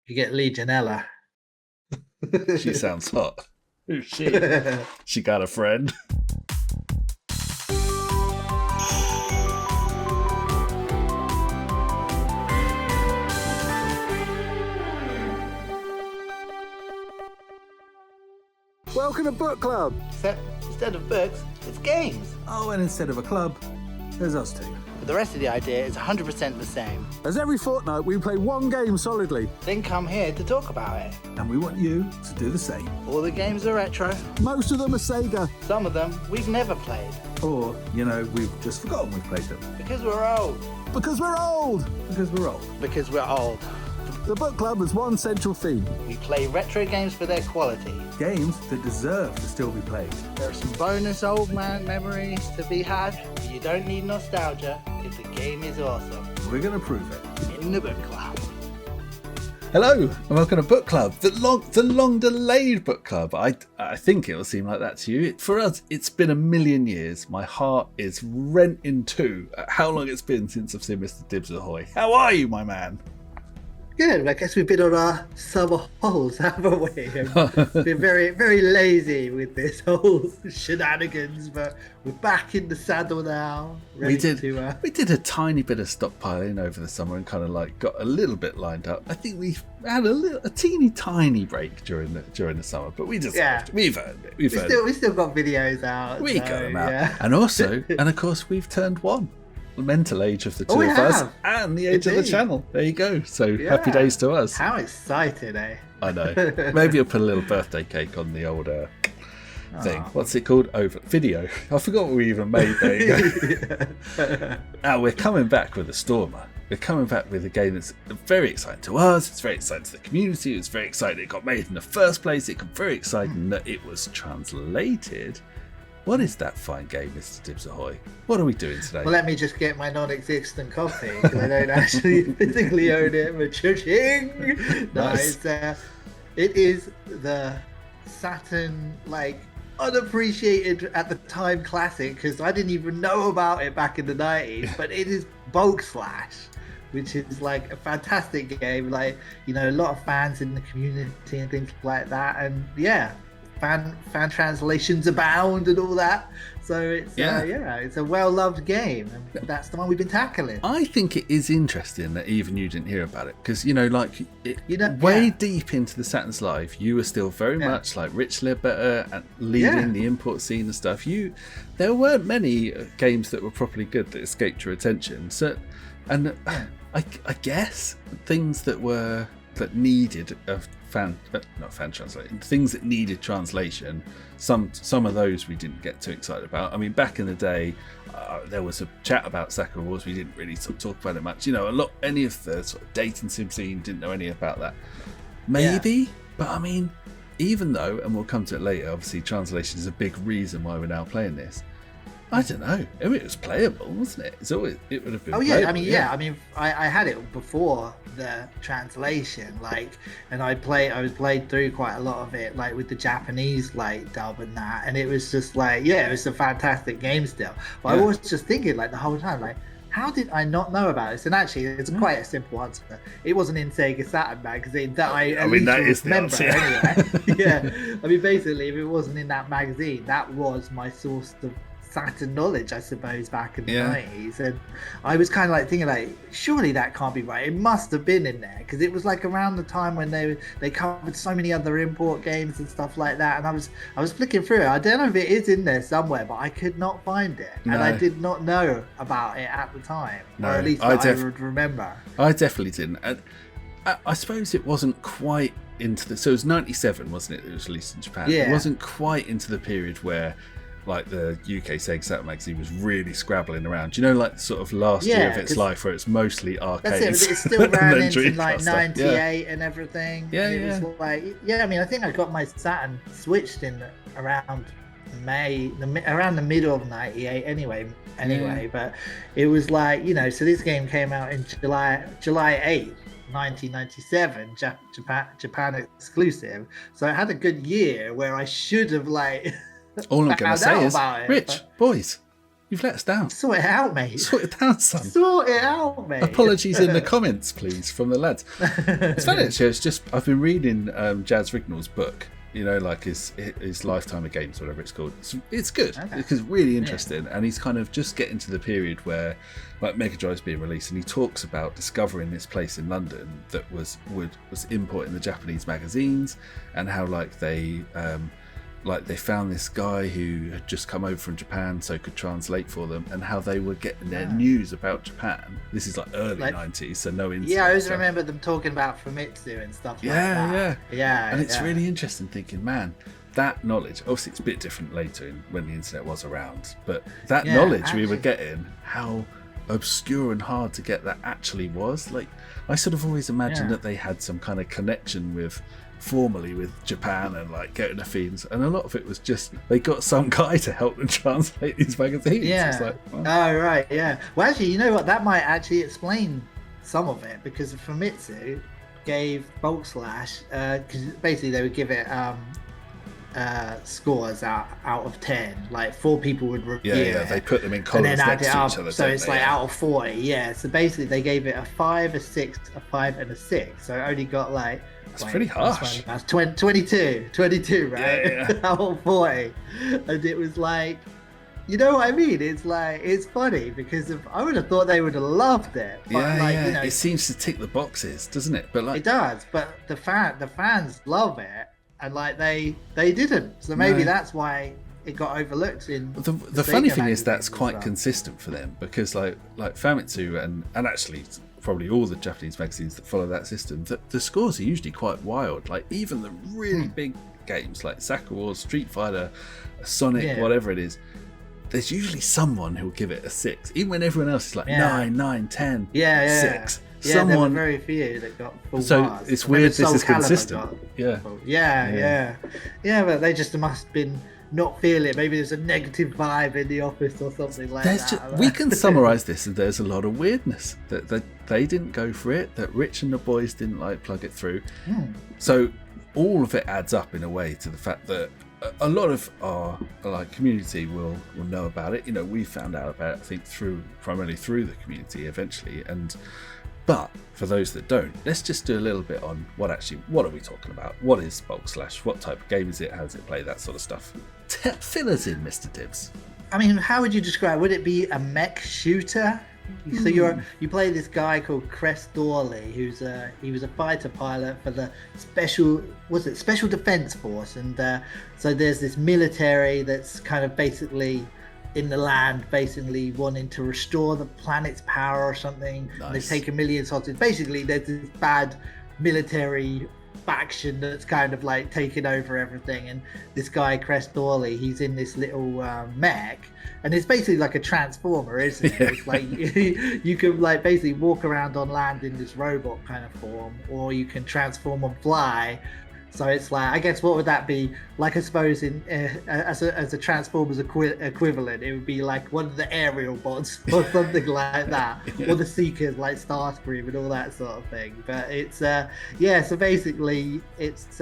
You get Legionella. She sounds hot. Who's she? She got a friend. Welcome to Book Club. Except instead of books, it's games. Oh, and instead of a club, there's us two. But the rest of the idea is 100% the same. As every fortnight, we play one game solidly. Then come here to talk about it. And we want you to do the same. All the games are retro. Most of them are SEGA. Some of them we've never played. Or, we've just forgotten we've played them. Because we're old. Because we're old! Because we're old. Because we're old. The Book Club has one central theme. We play retro games for their quality. Games that deserve to still be played. There are some bonus old man memories to be had. But you don't need nostalgia if the game is awesome. We're going to prove it. In the Book Club. Hello, and welcome to Book Club, the long delayed Book Club. I think it will seem like that to you. For us, it's been a million years. My heart is rent in two at how long it's been since I've seen Mr. Dibs Ahoy. How are you, my man? Good. I guess we've been on our summer holes, haven't we? Been very, very lazy with this whole shenanigans, but we're back in the saddle now. We did a tiny bit of stockpiling over the summer and kind of like got a little bit lined up. I think we've had a teeny tiny break during the summer, but we deserved it. We've earned it. We still got videos out. We got them out, yeah. And of course, we've turned one. The mental age of the two of us and the age of the channel. There you go. So happy days to us. How exciting, eh? I know. Maybe you'll put a little birthday cake on the old thing. What's it called? Video. I forgot what we even made. There you go. Now we're coming back with a stormer. We're coming back with a game that's very exciting to us. It's very exciting to the community. It's very exciting it got made in the first place. It's very exciting that it was translated. What is that fine game, Mr. Dibs Ahoy? What are we doing today? Well, let me just get my non-existent copy because I don't actually physically own it. But cha-ching! Nice. No, it is the Saturn, unappreciated at the time classic because I didn't even know about it back in the 90s. But it is Bulk Slash, which is like a fantastic game. A lot of fans in the community and things like that. And yeah. Fan translations abound and all that, so it's it's a well-loved game, and that's the one we've been tackling. I think it is interesting that even you didn't hear about it because deep into the Saturn's life, you were still very much like Rich Ledbetter and leading the import scene and stuff. There weren't many games that were properly good that escaped your attention. So, and I guess things that needed a not fan translation, things that needed translation, some of those we didn't get too excited about. I mean, back in the day, there was a chat about Sakura Wars. We didn't really sort of talk about it much. Any of the sort of dating sim scene didn't know any about that. Maybe, but I mean, even though, and we'll come to it later, obviously translation is a big reason why we're now playing this. I don't know. I mean, it was playable, wasn't it? It would have been. Oh yeah, playable, I had it before the translation, and I was played through quite a lot of it, with the Japanese dub and that, and it was just it was a fantastic game still. But I was just thinking the whole time, how did I not know about this? And actually, it's quite a simple answer. It wasn't in SEGA Saturn magazine that I remember anyway. Yeah, I mean, basically, if it wasn't in that magazine, that was my source of Saturn knowledge, I suppose, back in the 90s. And I was kind of thinking surely that can't be right. It must have been in there because it was around the time when they covered so many other import games and stuff like that. And I was flicking through it. I don't know if it is in there somewhere, but I could not find it. No. And I did not know about it at the time. No, or at least I would remember. I definitely didn't. And I suppose it wasn't quite into the... So it was 97, wasn't it? It was released in Japan. Yeah. It wasn't quite into the period where the UK SEGA Saturn magazine was really scrabbling around. Sort of last year of its life where it's mostly arcades. That's it, but it still ran into 98 and everything. Yeah, and it was I mean, I think I got my Saturn switched in around around the middle of 98 anyway, but it was so this game came out in July 8th, 1997, Japan exclusive. So I had a good year where I should have all I'm going to say is, Rich, boys, You've let us down. Sort it out, mate. Sort it down, son. Sort it out, mate. Apologies in the comments, please, from the lads. It's funny, actually. It's just I've been reading Jazz Rignall's book. You know, like his Lifetime of Games, whatever it's called. It's good because it's really interesting, and he's kind of just getting to the period where, like, Mega Drive's being released, and he talks about discovering this place in London that was importing the Japanese magazines, and how they found this guy who had just come over from Japan so could translate for them, and how they were getting their news about Japan. This is like early 90s, so no internet. Yeah, I always remember them talking about Famitsu and stuff like that. Yeah. And it's really interesting thinking, man, that knowledge, obviously it's a bit different later when the internet was around, but that knowledge we were getting, how obscure and hard to get that actually was. Like, I sort of always imagined that they had some kind of connection formally with Japan and like getting the themes, and a lot of it was just they got some guy to help them translate these magazines. It's like, well. Oh right, yeah. Well, actually, you know what? That might actually explain some of it, because Famitsu gave Bulk Slash, because basically they would give it scores out of 10. Like 4 people would review it. They put them in columns and then add next it to up, each other. so it's like out of 40. Yeah. So basically they gave it a 5, a 6, a 5, and a 6. So it only got like. It's pretty harsh. That's 22, right? Yeah. Out of 40. And it was like, you know what I mean? It's like, it's funny because I would have thought they would have loved it. But You know, it seems to tick the boxes, doesn't it? But like, it does. But the fans love it, and like they didn't. So maybe that's why it got overlooked in the funny thing is that's quite consistent for them, because like Famitsu and actually probably all the Japanese magazines that follow that system, the scores are usually quite wild. Like even the really big games like Sakura Wars, Street Fighter, Sonic, whatever it is, there's usually someone who'll give it a 6, even when everyone else is like 9, 10, 6. There were very few that got full bars. It's weird this is consistent. Yeah, but they just must have been not feel it. Maybe there's a negative vibe in the office or something like that. We can summarise this as there's a lot of weirdness, that they didn't go for it, that Rich and the boys didn't like plug it through. So all of it adds up in a way to the fact that a lot of our community will know about it. You know, we found out about it, I think, primarily through the community eventually. But for those that don't, let's just do a little bit on what are we talking about? What is Bulk Slash? What type of game is it? How does it play? That sort of stuff. Fill us in, Mr. Tibbs. I mean, how would you describe? Would it be a mech shooter? So you play this guy called Crest Dorley, he was a fighter pilot for the Special Defense Force, and so there's this military that's kind of basically in the land, basically wanting to restore the planet's power or something. Nice. And they've taken millions of hostages. Basically, there's this bad military faction that's kind of like taking over everything, and this guy Crest Dorley, he's in this little mech, and it's basically like a transformer, isn't it? It's like you can like basically walk around on land in this robot kind of form, or you can transform and fly. So it's like, I guess, what would that be like? I suppose in as a Transformers equivalent, it would be like one of the aerial bots or something like that, or the Seekers like Starscream and all that sort of thing. But it's so basically it's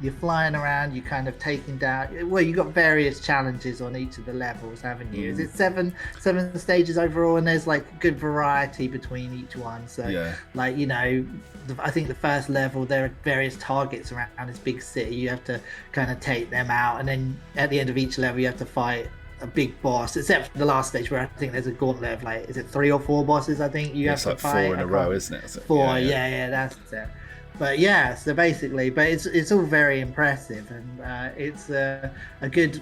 you're flying around, you're kind of taking down. Well, you got various challenges on each of the levels, haven't you? Is it seven stages overall, and there's like good variety between each one. So like, you know, I think the first level there are various targets around this big city. You have to kind of take them out, and then at the end of each level you have to fight a big boss, except for the last stage where I think there's a gauntlet of like, is it 3 or 4 bosses? I think you have to fight. 4 in a row, isn't it? 4, yeah, that's it. But yeah, so basically, but it's all very impressive, and it's a good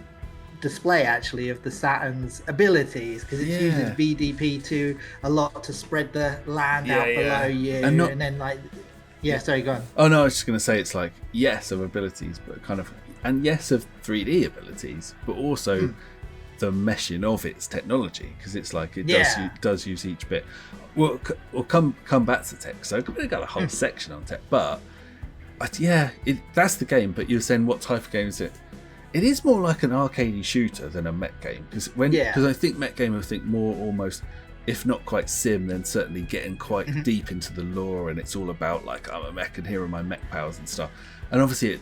display actually of the Saturn's abilities, because it uses VDP2 a lot to spread the land out below you, and then like, sorry, go on. Oh no, I was just going to say, it's like, yes, of abilities, but kind of, and yes, of 3D abilities, but also the meshing of its technology, because it's like it does use each bit. We'll come back to tech, so we've got a whole section on tech, but that's the game. But you're saying, what type of game is it? It is more like an arcadey shooter than a mech game, because I think mech game, I think more almost, if not quite sim, then certainly getting quite deep into the lore, and it's all about like, I'm a mech and here are my mech powers and stuff. And obviously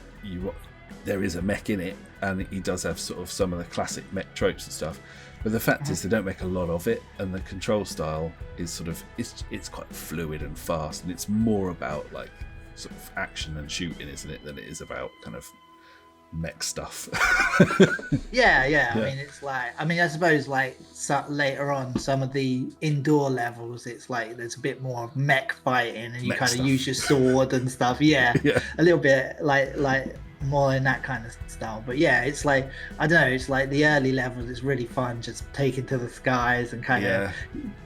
there is a mech in it, and he does have sort of some of the classic mech tropes and stuff. But the fact is, they don't make a lot of it, and the control style is sort of it's quite fluid and fast, and it's more about like sort of action and shooting, isn't it, than it is about kind of mech stuff. Yeah. I mean, it's like, I suppose like later on, some of the indoor levels, it's like there's a bit more mech fighting, and you Mech kind of stuff. use your sword and stuff. Yeah, a little bit like more in that kind of style. But yeah, it's like, I don't know, it's like the early levels, it's really fun just taking to the skies and kind of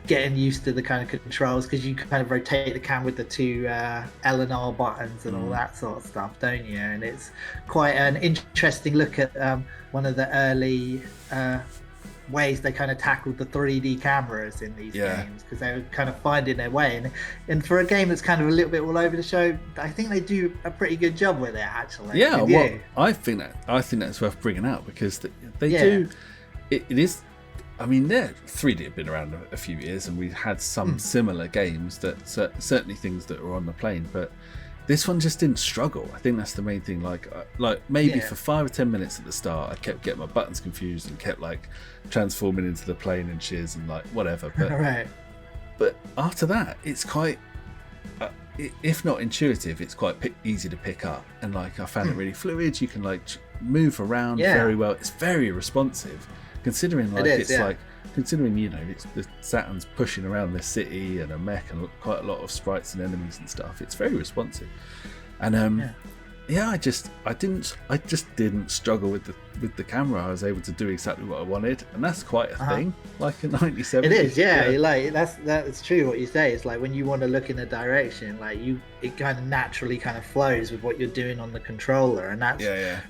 getting used to the kind of controls, because you kind of rotate the cam with the two L and R buttons and all that sort of stuff, don't you? And it's quite an interesting look at one of the early ways they kind of tackled the 3D cameras in these games, because they were kind of finding their way, and for a game that's kind of a little bit all over the show, I think they do a pretty good job with it, actually. Well, I think that's worth bringing out, because they do it is, I mean, 3D have been around a few years, and we've had some similar games that certainly things that were on the plane, but this one just didn't struggle. I think that's the main thing. Like maybe for 5 or 10 minutes at the start, I kept getting my buttons confused and kept like transforming into the plane and shiz and like whatever. But but after that, it's quite, if not intuitive, it's quite easy to pick up. And like I found it really fluid. You can like move around very well. It's very responsive, considering like considering, you know, it's the Saturn's pushing around this city and a mech and quite a lot of sprites and enemies and stuff. It's very responsive, and I just didn't struggle with the camera. I was able to do exactly what I wanted, and that's quite a thing. Like in '97, it is. Like that's true what you say. It's like when you want to look in a direction, like it kind of naturally kind of flows with what you're doing on the controller, and that's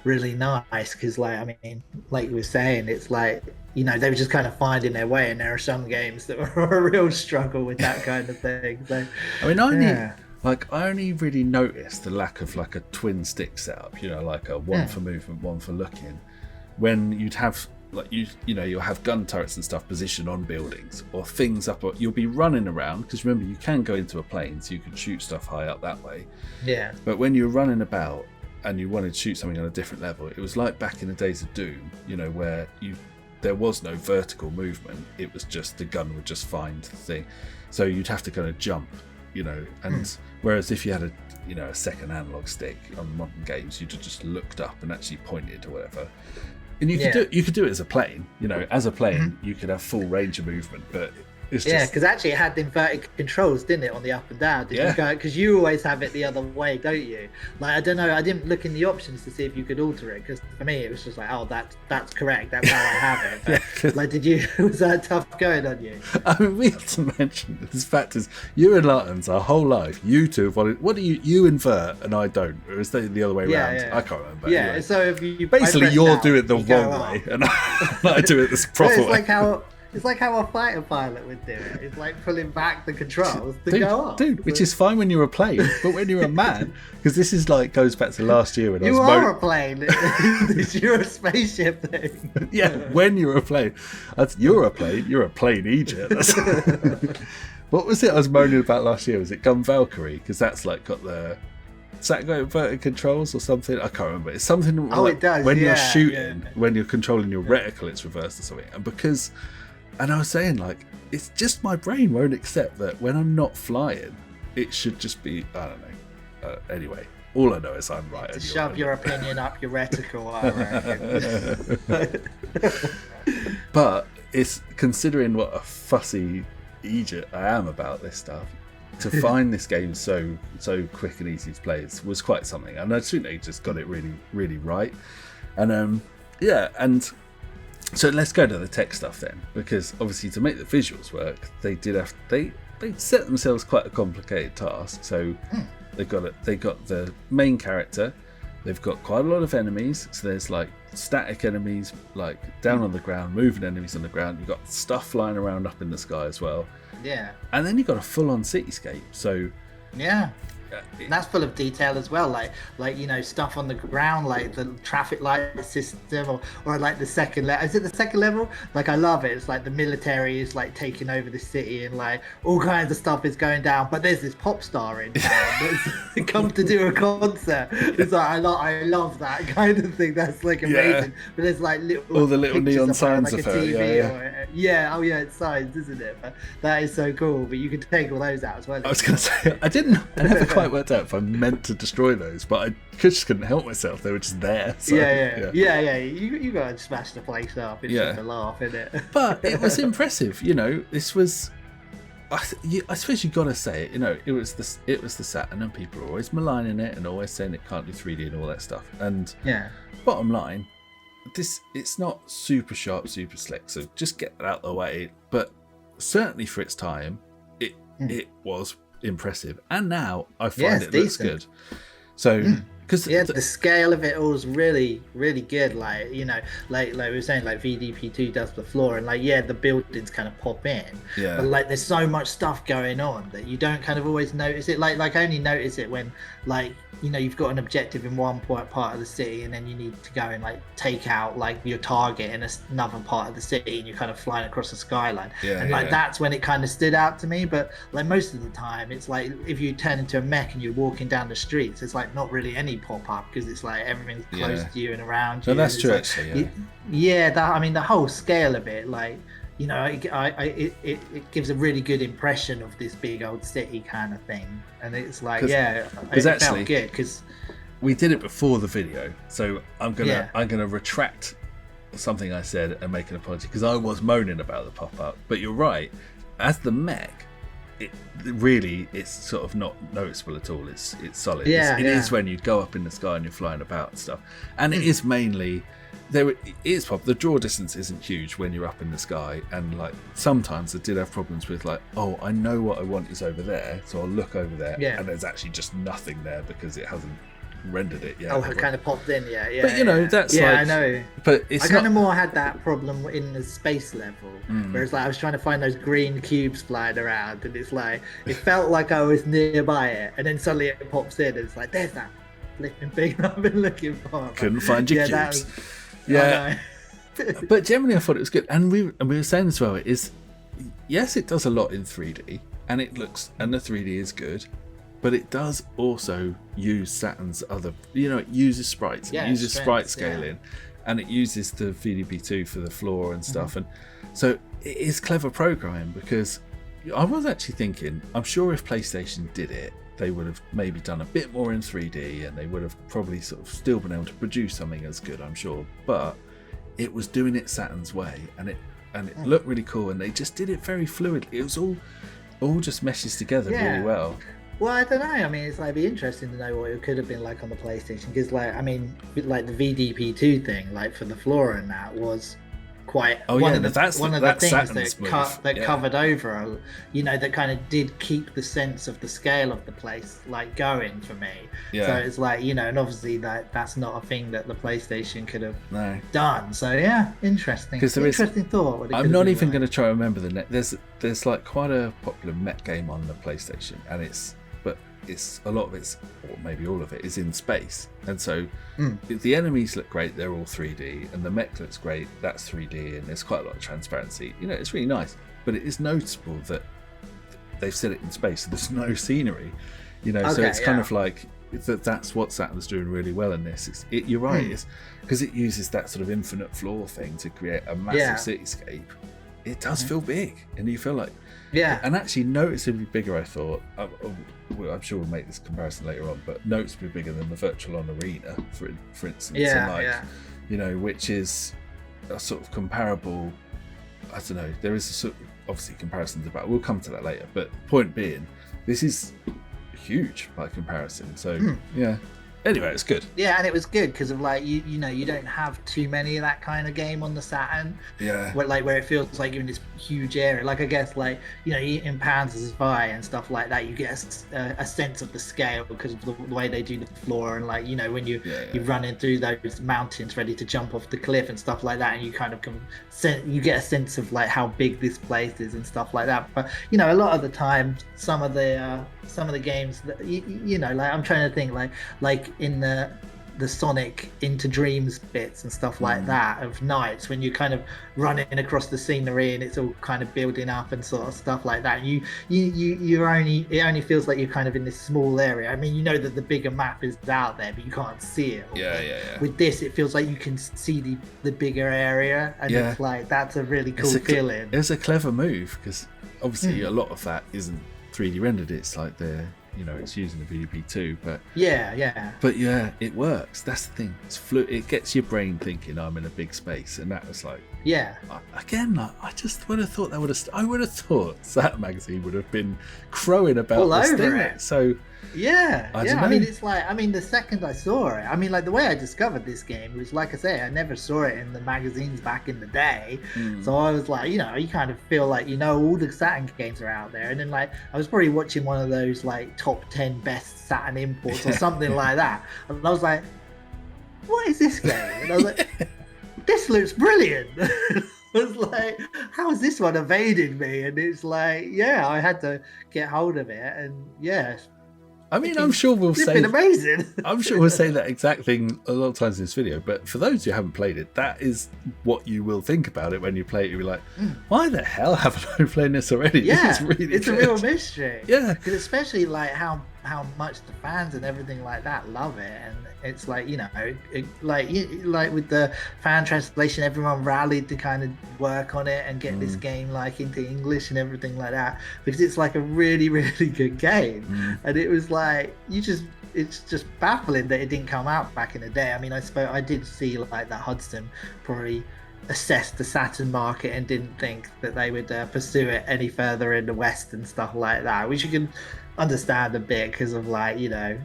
really nice. Because like, I mean, like you were saying, it's like, you know, they were just kind of finding their way, and there are some games that were a real struggle with that kind of thing. So I mean, I only really noticed the lack of like a twin stick setup, you know, like a one for movement, one for looking, when you'd have like you'll have gun turrets and stuff positioned on buildings or things up, or you'll be running around, because remember, you can go into a plane, so you can shoot stuff high up that way. But when you're running about and you wanted to shoot something on a different level, it was like back in the days of Doom, you know, where there was no vertical movement. It was just the gun would just find the thing, so you'd have to kind of jump, you know. And whereas if you had a second analog stick on modern games, you'd have just looked up and actually pointed or whatever. And you could do it as a plane, you know, as a plane you could have full range of movement, but it's just, because actually it had the inverted controls, didn't it, on the up and down? Because you always have it the other way, don't you? Like, I don't know, I didn't look in the options to see if you could alter it, because for me it was just like, oh, that's correct, that's how I have it. But, like, was that tough going on you? I mean, we have to mention this fact is, you and Lartons, our whole life, you two have wanted, what do you invert and I don't, or is that the other way around? I can't remember. Anyway. So if you basically you're doing it the wrong way and I do it the proper way. It's like how a fighter pilot would do it. It's like pulling back the controls to go up. Dude, which is fine when you're a plane, but when you're a man, because this is like, goes back to last year when you are a plane. You're a spaceship thing. Yeah, when you're a plane. You're a plane Egypt. What was it I was moaning about last year? Was it Gun Valkyrie? Because that's like got the... Does that got inverted controls or something? I can't remember. It's something like, it does. When you're shooting, when you're controlling your reticle, it's reversed or something. And I was saying, like, it's just my brain won't accept that when I'm not flying, it should just be, I don't know. Anyway, all I know is I'm right. To shove your opinion up your reticle, I reckon. But it's, considering what a fussy idiot I am about this stuff, to find this game so quick and easy to play was quite something. And I think they just got it really, really right. And and so let's go to the tech stuff then, because obviously to make the visuals work, they set themselves quite a complicated task. So they got the main character, they've got quite a lot of enemies. So there's like static enemies, like down on the ground, moving enemies on the ground. You've got stuff flying around up in the sky as well. Yeah. And then you've got a full-on cityscape. So That's full of detail as well, like you know, stuff on the ground, like the traffic light system, or like the second level. Is it the second level? Like, I love it. It's like the military is like taking over the city, and like all kinds of stuff is going down. But there's this pop star in town that's come to do a concert. It's like I love that kind of thing. That's like amazing. But there's like all the little neon signs like of her. Oh yeah, it's signs, isn't it? But that is so cool. But you can take all those out as well. I was going to say, I never quite worked out if I meant to destroy those, but I just couldn't help myself. They were just there. So, yeah. You gotta smash the place up. It's just a laugh, isn't it? But it was impressive. You know, this was. I suppose you got to say it. You know, it was the Saturn, and people are always maligning it and always saying it can't do 3D and all that stuff. And bottom line, it's not super sharp, super slick. So just get that out of the way. But certainly for its time, it was impressive, and now I find it looks good. So because the scale of it all is really, really good. Like, you know, like we were saying, like VDP2 does the floor, and like the buildings kind of pop in. Yeah. But like, there's so much stuff going on that you don't kind of always notice it. Like I only notice it when, like, you know, you've got an objective in one part of the city, and then you need to go and like take out like your target in another part of the city, and you're kind of flying across the skyline. That's when it kind of stood out to me. But like most of the time, it's like if you turn into a mech and you're walking down the streets, it's like not really any pop up, because it's like everything's close to you and around you. No, that's true, like, actually. I mean, the whole scale of it, like, you know, it gives a really good impression of this big old city kind of thing, and it's like, it felt good because we did it before the video, so I'm gonna retract something I said and make an apology, because I was moaning about the pop up. But you're right, as the mech, it's sort of not noticeable at all. It's solid. It is when you go up in the sky and you're flying about and stuff, and it is mainly. The draw distance isn't huge when you're up in the sky, and like sometimes I did have problems with like, oh, I know what I want is over there, so I'll look over there, and there's actually just nothing there because it hasn't rendered it yet. Oh, it kind of popped in, But you know, that's like, I know. But it's I kind of more had that problem in the space level, whereas like I was trying to find those green cubes flying around, and it's like it felt like I was nearby it, and then suddenly it pops in, and it's like, there's that flipping thing I've been looking for. Couldn't find your cubes. But generally I thought it was good, and we were saying as well, it does a lot in 3D, and the 3D is good, but it does also use Saturn's other, you know, it uses sprites, it uses sprite scaling, and it uses the VDP2 for the floor and stuff, and so it is clever programming, because I was actually thinking, I'm sure if PlayStation did it, they would have maybe done a bit more in 3D, and they would have probably sort of still been able to produce something as good, I'm sure. But it was doing it Saturn's way, and it looked really cool, and they just did it very fluidly. It was all just meshes together really well. Well, I don't know. I mean, it's like, it'd be interesting to know what it could have been like on the PlayStation, because like, I mean, like the VDP2 thing, like for the floor and that was quite one of the things that covered over, you know, that kind of did keep the sense of the scale of the place like going for me. So it's like, you know, and obviously that's not a thing that the PlayStation could have done. So interesting. Interesting thought. I'm not even going to try to remember the net. There's like quite a popular Mech game on the PlayStation, and it's a lot of it's, or maybe all of it, is in space, and so the enemies look great, they're all 3D, and the mech looks great, that's 3D, and there's quite a lot of transparency, you know, it's really nice. But it is noticeable that they've set it in space, so there's no scenery, you know. So it's kind of like that's what Saturn's doing really well in this. You're right, it's because it uses that sort of infinite floor thing to create a massive cityscape. It does feel big, and you feel like and actually noticeably bigger. I thought, I'm sure we'll make this comparison later on, but noticeably bigger than the Virtual On Arena, for instance, you know, which is a sort of comparable. I don't know. There is a sort of, obviously comparisons about. We'll come to that later, but point being, this is huge by comparison. So Anyway, it's good. Yeah, and it was good because of like you know you don't have too many of that kind of game on the Saturn. Yeah. Where it feels like you're in this huge area. Like I guess like you know in Panzer's Vi and stuff like that, you get a sense of the scale because of the way they do the floor and like you know when you're running through those mountains ready to jump off the cliff and stuff like that, and you kind of you get a sense of like how big this place is and stuff like that. But you know a lot of the time some of the games that you know like I'm trying to think like in the Sonic Into Dreams bits and stuff like that of nights when you're kind of running across the scenery and it's all kind of building up and sort of stuff like that. It only feels like you're kind of in this small area. I mean, you know that the bigger map is out there, but you can't see it. Yeah. With this, it feels like you can see the bigger area, and it's like that's a really cool feeling. It's a clever move because obviously a lot of that isn't 3D rendered. It's like it's using the VB2, but it works. That's the thing. It's it gets your brain thinking I'm in a big space, and that was like I just would have thought I would have thought Saturn magazine would have been crowing about all this over thing. it. So I mean it's like the second I saw it, I mean like the way I discovered this game was like I say I never saw it in the magazines back in the day, so I was like you kind of feel like all the Saturn games are out there, and then like I was probably watching one of those like top 10 best Saturn imports or something like that, and I was like, what is this game? And I was like, this looks brilliant. I was like, how has this one evaded me? And it's like I had to get hold of it, and I mean, I'm sure we'll say been amazing. I'm sure we'll say that exact thing a lot of times in this video, but for those who haven't played it, that is what you will think about it when you play it. You'll be like, why the hell haven't I played this already? Yeah, this is really it's good. a real mystery. Yeah, because especially like how much the fans and everything like that love it, and it's like like with the fan translation, everyone rallied to kind of work on it and get this game like into English and everything like that, because it's like a really really good game, and it was like it's just baffling that it didn't come out back in the day. I mean, I did see like that Hudson probably assessed the Saturn market and didn't think that they would pursue it any further in the West and stuff like that, which you can understand a bit because of like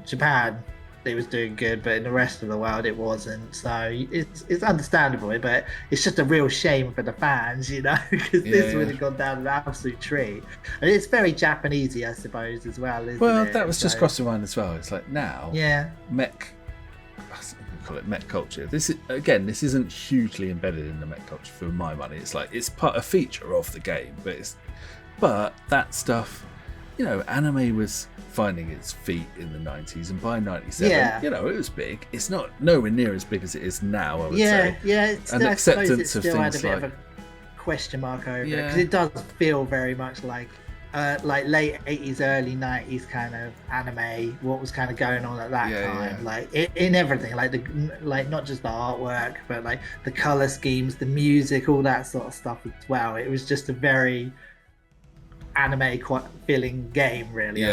Japan, it was doing good, but in the rest of the world it wasn't. So it's understandable, but it's just a real shame for the fans, because this would have gone down an absolute treat. And it's very Japanesey, I suppose, as well, isn't it? That was just crossing my mind as well. It's like now, mech, we call it mech culture. This isn't hugely embedded in the mech culture for my money. It's like it's a feature of the game, but that stuff. Anime was finding its feet in the 90s, and by 97, it was big. It's not nowhere near as big as it is now, I would say. It's an acceptance of things had a bit of a question mark over it, because it does feel very much like late 80s, early 90s kind of anime, what was kind of going on at that time, like in everything, like not just the artwork, but like the color schemes, the music, all that sort of stuff as well. It was just a very anime feeling game, really.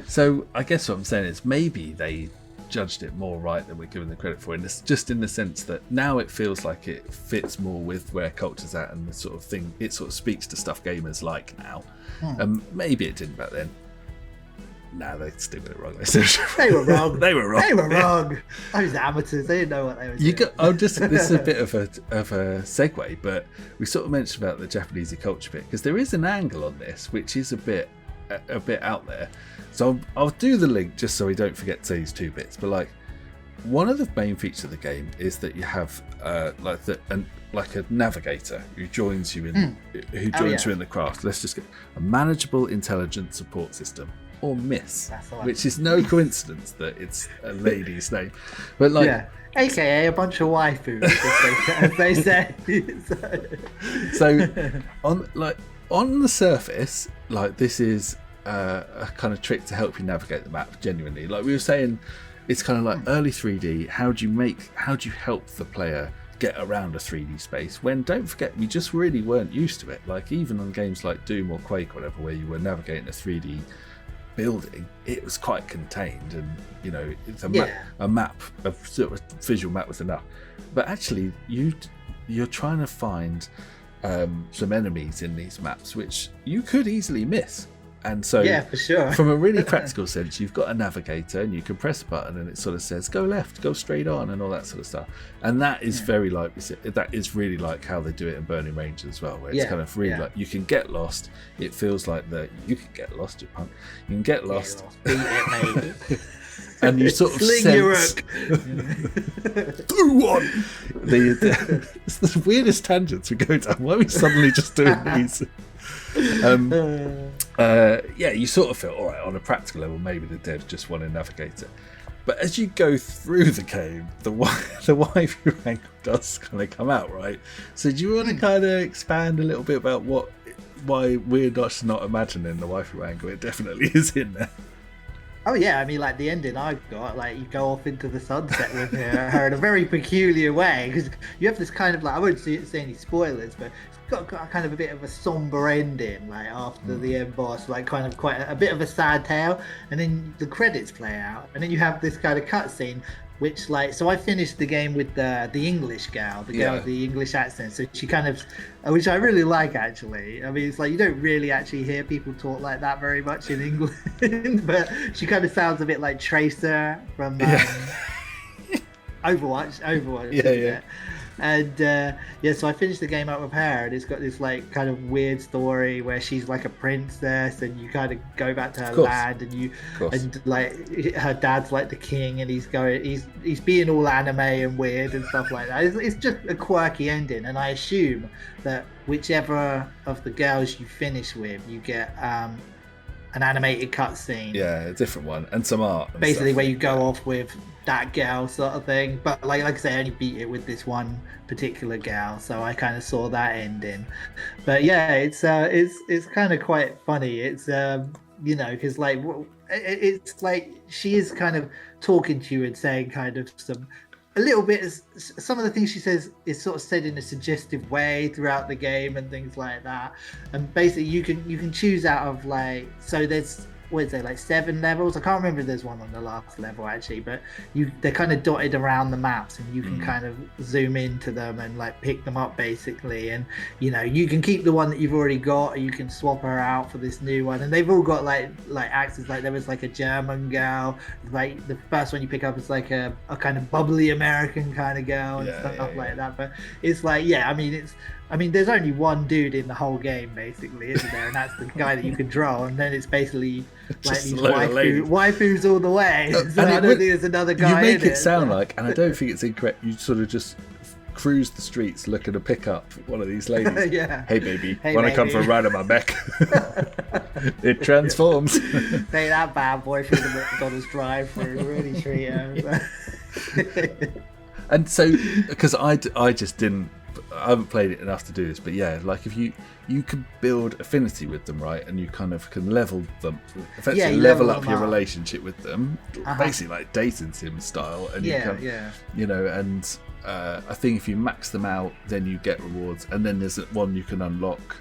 So I guess what I'm saying is maybe they judged it more right than we're giving the credit for, and it's just in the sense that now it feels like it fits more with where culture's at and the sort of thing. It sort of speaks to stuff gamers like now. Maybe it didn't back then. No, they still got it wrong. They were wrong. They were wrong. Those amateurs, they didn't know what they were doing. This is a bit of a segue, but we sort of mentioned about the Japanese culture bit, because there is an angle on this which is a bit out there. So I'll do the link just so we don't forget to say these two bits. But like, one of the main features of the game is that you have like a navigator who joins you in you in the craft. Let's just get a manageable intelligent support system, or MISS, which is no coincidence that it's a lady's name, but like, aka a bunch of waifus, as they say. So on the surface, like, this is a kind of trick to help you navigate the map. Genuinely, like we were saying, it's kind of like early 3D. How do you help the player get around a 3D space when, don't forget, we just really weren't used to it. Like, even on games like Doom or Quake or whatever, where you were navigating a 3D building, it was quite contained, and it's a map, a sort of visual map was enough. But actually, you're trying to find some enemies in these maps which you could easily miss. And so yeah, for sure. from a really practical sense, you've got a navigator and you can press a button and it sort of says go left, go straight on, and all that sort of stuff. And that is very like that is really like how they do it in Burning Range as well, where it's kind of really like you can get lost. It feels like you can get lost, you punk. You can get lost. Beat it, mate. And you sort of Sling sense your hook. through one. It's the weirdest tangents we go down. Why are we suddenly just doing these? You sort of feel all right on a practical level. Maybe the devs just want a navigator, but as you go through the game, the waifu wrangle does kind of come out, right? So do you want to kind of expand a little bit about why we're not imagining the waifu wrangle? It definitely is in there. Oh yeah, I mean, like the ending I've got, like you go off into the sunset with her in a very peculiar way, because you have this kind of like, I won't say any spoilers, but it's got kind of a bit of a somber ending, like after the end boss, like kind of quite a bit of a sad tale, and then the credits play out, and then you have this kind of cutscene. Which so I finished the game with the English gal, the girl with the English accent. So she kind of, which I really like actually. I mean, it's like you don't really actually hear people talk like that very much in England, but she kind of sounds a bit like Tracer from Overwatch. Yeah. And so I finished the game up with her, and it's got this like kind of weird story where she's like a princess, and you kind of go back to her land, and like her dad's like the king, and he's being all anime and weird and stuff like that. It's just a quirky ending, and I assume that whichever of the girls you finish with, you get an animated cutscene. Yeah, a different one, and some art. And basically, stuff. where you go off with that gal sort of thing, but like I say, I only beat it with this one particular gal, so I kind of saw that ending. But yeah, it's kind of quite funny. It's because like it's like she is kind of talking to you and saying kind of a little bit. Some of the things she says is sort of said in a suggestive way throughout the game and things like that. And basically, you can choose out of like, so there's, what is there, like 7 levels? I can't remember if there's one on the last level actually, but they're kind of dotted around the maps, and you can kind of zoom into them and like pick them up basically, and you can keep the one that you've already got, or you can swap her out for this new one, and they've all got like accents. Like there was like a German girl, like the first one you pick up is like a kind of bubbly American kind of girl and stuff like that. But it's like, I mean, there's only one dude in the whole game, basically, isn't there? And that's the guy that you can draw. And then it's basically like these waifus all the way. So I don't think there's another guy. You make it sound like, and I don't think it's incorrect, you sort of just cruise the streets looking to pick up one of these ladies. Yeah. Hey, baby, want to come for a ride on my mech? It transforms. Take that bad boy through the McDonald's drive-thru. Really treat her. And so, because I haven't played it enough to do this, but yeah, like if you can build affinity with them, right, and you kind of can level them, effectively level up your relationship with them, basically like dating sim style, and and I think if you max them out, then you get rewards, and then there's one you can unlock,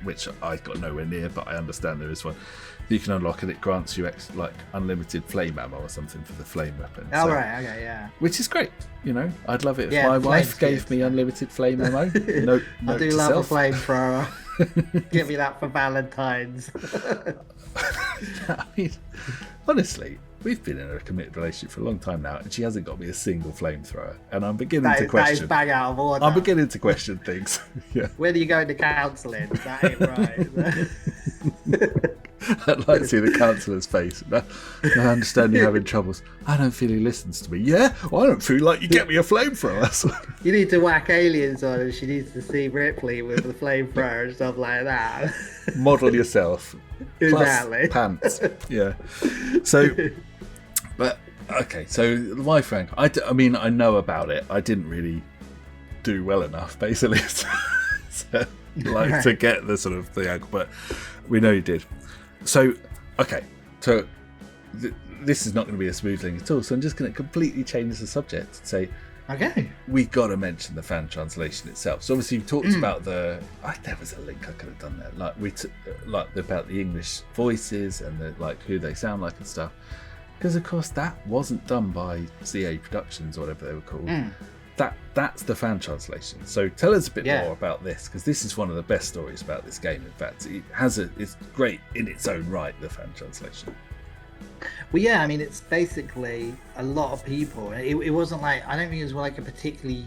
which I got nowhere near, but I understand there is one you can unlock, and it grants you like unlimited flame ammo or something for the flame weapon. Right, okay, yeah. Which is great, I'd love it if my wife gave me unlimited flame ammo. I do love a flamethrower. Give me that for Valentine's. I mean, honestly, we've been in a committed relationship for a long time now, and she hasn't got me a single flamethrower, and I'm beginning to question. That is bang out of order. I'm beginning to question things. Yeah. Whether you go into counselling, that ain't right. I'd like to see the counsellor's face. I understand you're having troubles. I don't feel he listens to me. Yeah? Well, I don't feel like you get me a flamethrower. You need to whack aliens on her. She needs to see Ripley with the flamethrower and stuff like that. Model yourself. Exactly. Plus pants. Yeah. So, but, okay. So, the wife rank. I mean, I know about it. I didn't really do well enough, basically. To get the sort of the angle. But we know you did. So, okay, so this is not going to be a smooth thing at all, so I'm just going to completely change the subject and say, okay, we got to mention the fan translation itself. So obviously you talked about there was a link I could have done there, like about the English voices and who they sound like and stuff, because of course that wasn't done by CA Productions or whatever they were called. that's the fan translation. So tell us a bit Yeah. more about this, because this is one of the best stories about this game. In fact, it's great in its own right, the fan translation. Well, yeah, I mean, it's basically a lot of people. It wasn't like, I don't think it was like a particularly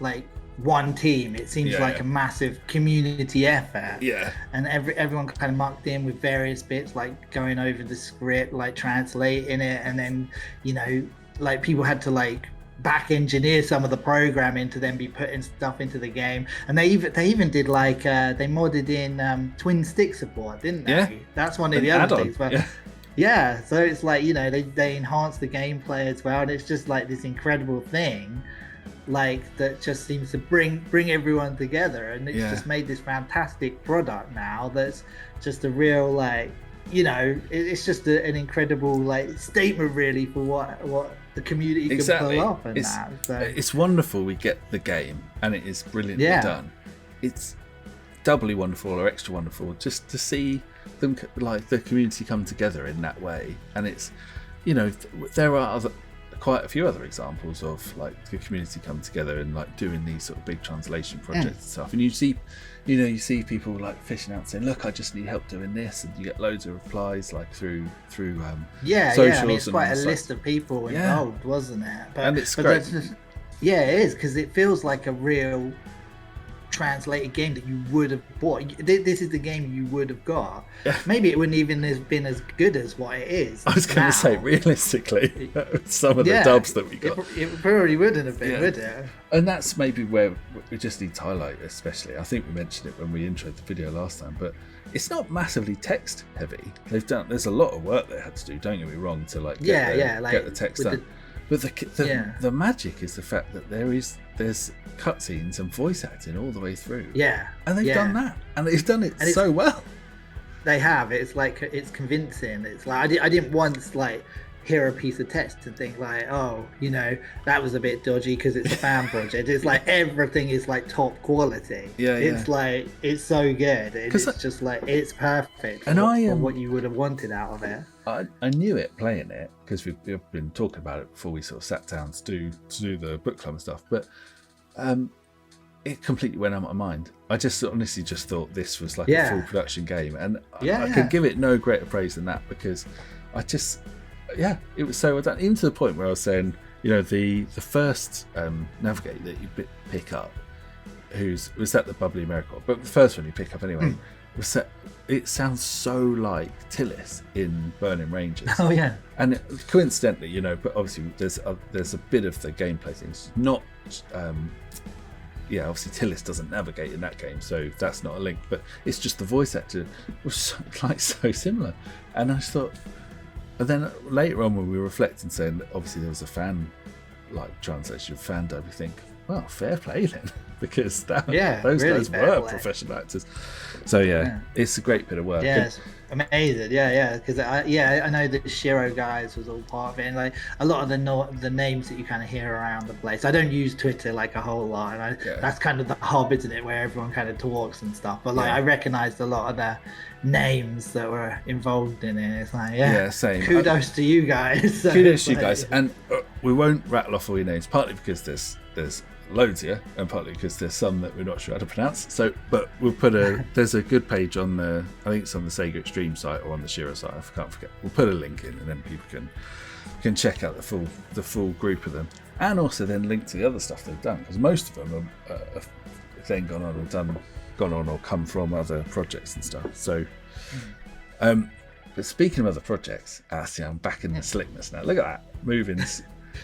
like one team. It seems like a massive community effort. Yeah. And everyone kind of mucked in with various bits, like going over the script, like translating it, and then, you know, like people had to like back engineer some of the programming to then be putting stuff into the game. And they even did like they modded in twin stick support, didn't they? Yeah. That's one of the other things. But yeah, so it's like, you know, they enhance the gameplay as well, and it's just like this incredible thing, like that just seems to bring everyone together, and it's just made this fantastic product now that's just a real, like, you know, it's just an incredible like statement really for what the community can pull off. And it's wonderful we get the game, and it is brilliantly done. It's doubly wonderful or extra wonderful just to see them, like the community, come together in that way. And it's, you know, there are quite a few other examples of like the community come together and like doing these sort of big translation projects and stuff, and you see people like fishing out saying, look, I just need help doing this, and you get loads of replies like through socials. I mean, it's quite a list of people involved, wasn't it? And it's great. It is, because it feels like a real translated game that you would have bought. This is the game you would have got. Maybe it wouldn't even have been as good as what it is. I was going to say, realistically, some of the dubs that we got, it probably wouldn't have been, would it? And that's maybe where we just need to highlight, especially, I think we mentioned it when we introed the video last time, but it's not massively text heavy. There's a lot of work they had to do, don't get me wrong, to like get the text done. But the magic is the fact that there's cutscenes and voice acting all the way through. Yeah. And they've done that. And they've done it so well. They have. It's like, it's convincing. It's like, I didn't once like hear a piece of text and think like, oh, you know, that was a bit dodgy because it's a fan project. It's like everything is like top quality. It's like, it's so good. It's just like, it's perfect for what you would have wanted out of it. I knew it playing it because we've been talking about it before we sort of sat down to do the book club and stuff, but it completely went out of my mind. I just honestly just thought this was like a full production game, and I could give it no greater praise than that, because I just it was so well done, even to the point where I was saying, you know, the first navigator that you pick up, was that the bubbly American, but the first one you pick up anyway, it sounds so like Tillis in Burning Rangers. Oh yeah. And coincidentally, you know, but obviously there's a bit of the gameplay things. Not, obviously Tillis doesn't navigate in that game, so that's not a link. But it's just the voice actor was so similar. And I just thought, and then later on when we were reflecting, saying that obviously there was a fan like translation, fan dub, you think, well, fair play then. Because those really guys were professional actors. So it's a great bit of work. Yeah, it's amazing. Because I know the Shiro guys was all part of it, and like a lot of the names that you kind of hear around the place. I don't use Twitter like a whole lot, and that's kind of the hub, isn't it, where everyone kind of talks and stuff. But like I recognised a lot of the names that were involved in it. It's like same. Kudos to you guys. Kudos to you guys, and we won't rattle off all your names, partly because there's loads here, and partly because there's some that we're not sure how to pronounce. So, but we'll put there's a good page on I think it's on the Sega Extreme site or on the Shiro site. I can't forget. We'll put a link in, and then people can check out the full group of them, and also then link to the other stuff they've done, because most of them have then gone on or come from other projects and stuff. So, but speaking of other projects, see, I'm back in the slickness now. Look at that, moving.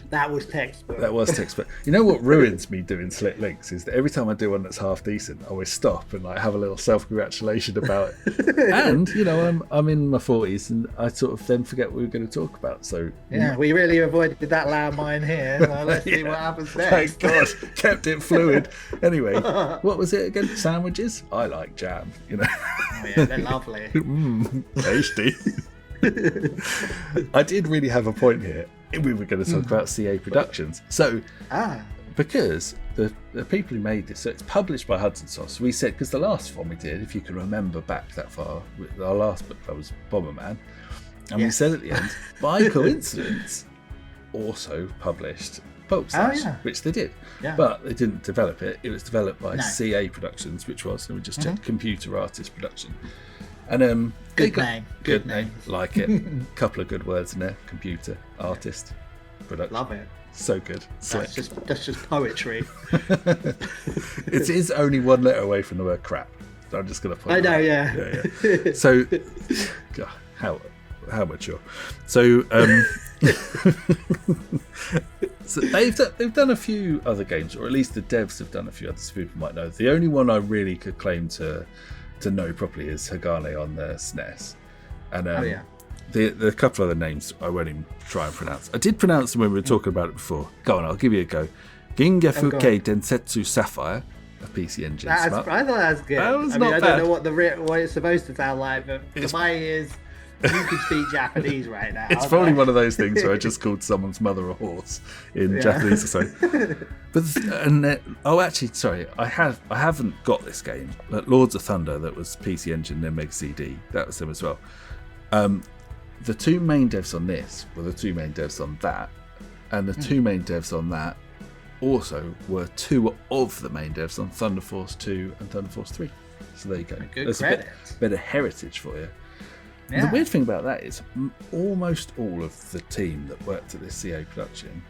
That was textbook. You know what ruins me doing slick links is that every time I do one that's half decent, I always stop and like have a little self-congratulation about it. And you know, I'm in my 40s, and I sort of then forget what we were going to talk about. So we really avoided that landmine here. So let's see what happens next. Thank God, kept it fluid. Anyway, what was it again? Sandwiches? I like jam. You know. Oh yeah, they're lovely. Tasty. I did really have a point here. We were going to talk about CA Productions. So, because the people who made this, so it's published by Hudson Source. We said, because the last one we did, if you can remember back that far, our last book club was Bomberman, and we said at the end, by coincidence, also published Bulk Slash, which they did. Yeah. But they didn't develop it. It was developed by No. CA Productions, which was, let me just check, Computer Artist Production. And Good name. Good name. Like it. Couple of good words in there. Computer Artist Production. Love it. So good. That's just poetry. It is only one letter away from the word crap. So I'm just going to put it. I know, out. yeah. So, God, how mature. So, so they've done a few other games, or at least the devs have done a few others. People might know. The only one I really could claim to know properly is Hagane on the SNES, and the couple other names I won't even try and pronounce. I did pronounce them when we were talking about it before. Go on, I'll give you a go. Gingafu Kei Densetsu Sapphire, a PC Engine. I thought that was good. That was I not bad. don't know what it's supposed to sound like, but to my ears, you can speak Japanese right now. It's probably one of those things where I just called someone's mother a horse in Japanese or something. Sorry, I haven't got this game. But Lords of Thunder, that was PC Engine and Mega CD, that was them as well. The two main devs on this were the two main devs on that, and the two main devs on that also were two of the main devs on Thunder Force 2 and Thunder Force 3. So there you go. Good There's credit. a bit of heritage for you. Yeah. The weird thing about that is almost all of the team that worked at this CA production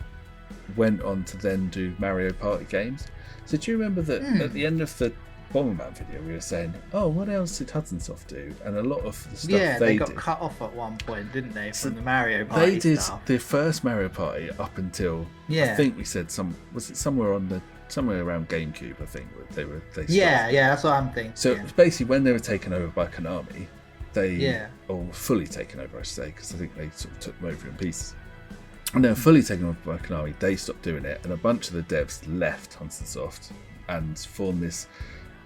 went on to then do Mario Party games. So do you remember that at the end of the Bomberman video we were saying, oh, what else did Hudson Soft do? And a lot of the stuff they got did, cut off at one point, didn't they, from the Mario Party they did stuff. the first Mario Party up until I think we said somewhere around GameCube. I think they stopped. Yeah, that's what I'm thinking. So it was basically when they were taken over by Konami, or fully taken over, I should say, because I think they sort of took them over in pieces. And they were fully taken over by Konami. They stopped doing it, and a bunch of the devs left Hudson Soft and formed this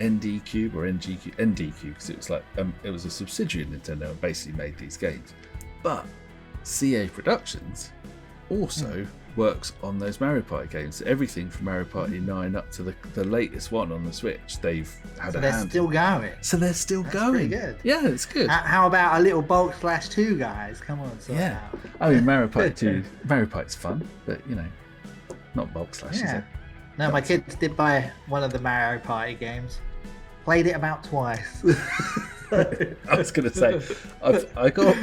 ND Cube or NG Cube, because it was like it was a subsidiary of Nintendo and basically made these games. But CA Productions also works on those Mario Party games. Everything from Mario Party 9 up to the latest one on the Switch, they've had a hand. They're still going. So they're still going. Pretty good. Yeah, it's good. How about a little Bulk Slash 2, guys? Come on, sort it out. I mean, Mario Party 2, Mario Party's fun, but not Bulk Slash, is it? No, my kids did buy one of the Mario Party games. Played it about twice. I was going to say, I got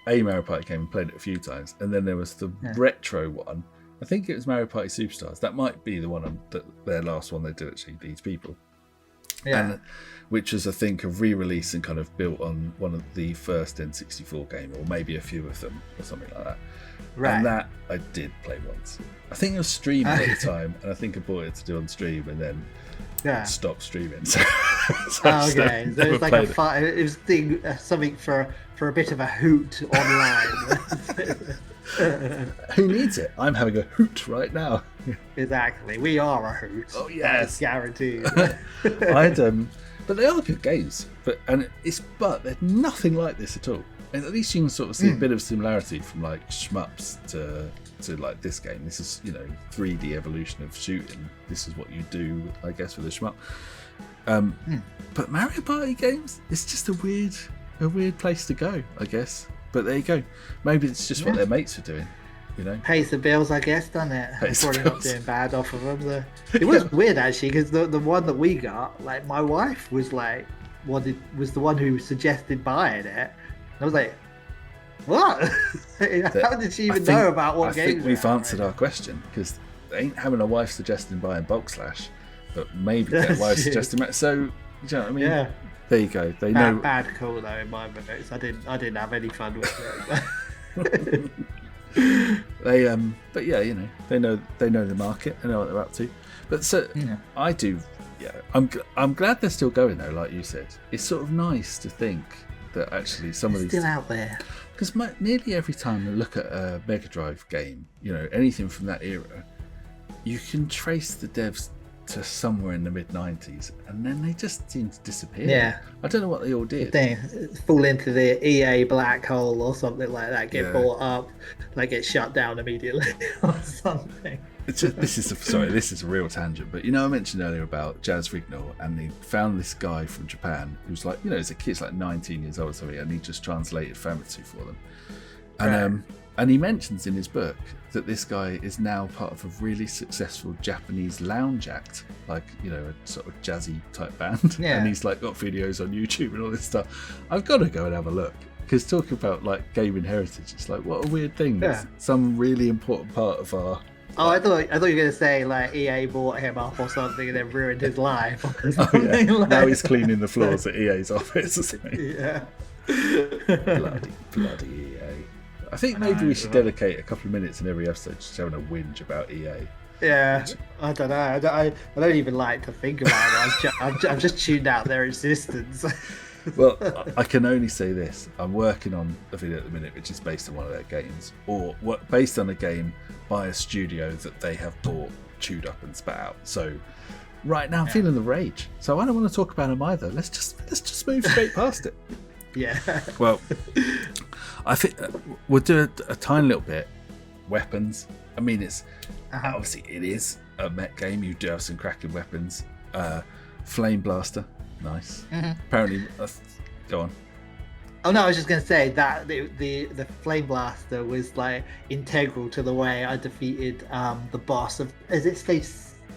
a Mario Party game and played it a few times, and then there was the retro one. I think it was Mario Party Superstars. That might be the one their last one they did actually. These people, and which was I think a re-release and kind of built on one of the first N64 game, or maybe a few of them, or something like that. Right. And that I did play once. I think it was streaming at the time, and I think I bought it to do on stream, and then stopped streaming. So okay, so it's like it was something for a bit of a hoot online. Who needs it? I'm having a hoot right now. Exactly, we are a hoot. Oh yes, guaranteed. But they are good games. But they're nothing like this at all. And at least you can sort of see a bit of similarity from like shmups to like this game. This is 3D evolution of shooting. This is what you do, I guess, with a shmup. But Mario Party games, it's just a weird place to go, I guess. But there you go. Maybe it's just what their mates are doing. Pays the bills, I guess, doesn't it? Probably not doing bad off of them. So. It was weird actually, because the one that we got, like my wife was like, was the one who suggested buying it. I was like, what? How did she even know about what games? I think we've answered our question, because they ain't having a wife suggesting buying Bulk Slash, but maybe get a wife suggesting. So, do you know what I mean? Yeah. There you go. They know. Bad call though in my minutes. I didn't have any fun with it. But yeah, they know the market. They know what they're up to. But I do. Yeah, I'm glad they're still going though. Like you said, it's sort of nice to think that actually some of these still out there. Because nearly every time I look at a Mega Drive game, anything from that era, you can trace the devs to somewhere in the mid-90s, and then they just seem to disappear. Yeah. I don't know what they all did. They fall into the EA black hole or something like that, get bought up, like get shut down immediately or something. This is a real tangent, but I mentioned earlier about Jazz Rignall, and they found this guy from Japan who's like, as a kid, like 19 years old or something, and he just translated Famitsu for them. And And he mentions in his book that this guy is now part of a really successful Japanese lounge act, like, a sort of jazzy type band. Yeah. And he's like got videos on YouTube and all this stuff. I've got to go and have a look, because talking about like gaming heritage, it's like, what a weird thing. Yeah. Some really important part of our. Oh, I thought you were gonna say like EA bought him up or something and then ruined his life. Or Oh, something yeah. like... Now he's cleaning the floors at EA's office or something. Yeah. bloody EA. I think maybe we should dedicate a couple of minutes in every episode just having a whinge about EA. Yeah, I don't know. I don't even like to think about it. I've just tuned out their existence. Well, I can only say this. I'm working on a video at the minute which is based on one of their games, or based on a game by a studio that they have bought, chewed up and spat out. So right now I'm feeling the rage. So I don't want to talk about them either. Let's just move straight past it. Yeah. Well, I think we'll do a tiny little bit. Weapons. I mean, it's obviously it is a mech game. You do have some cracking weapons. Flame blaster, nice. Apparently, go on. Oh no, I was just gonna say that the flame blaster was like integral to the way I defeated the boss of, is it stage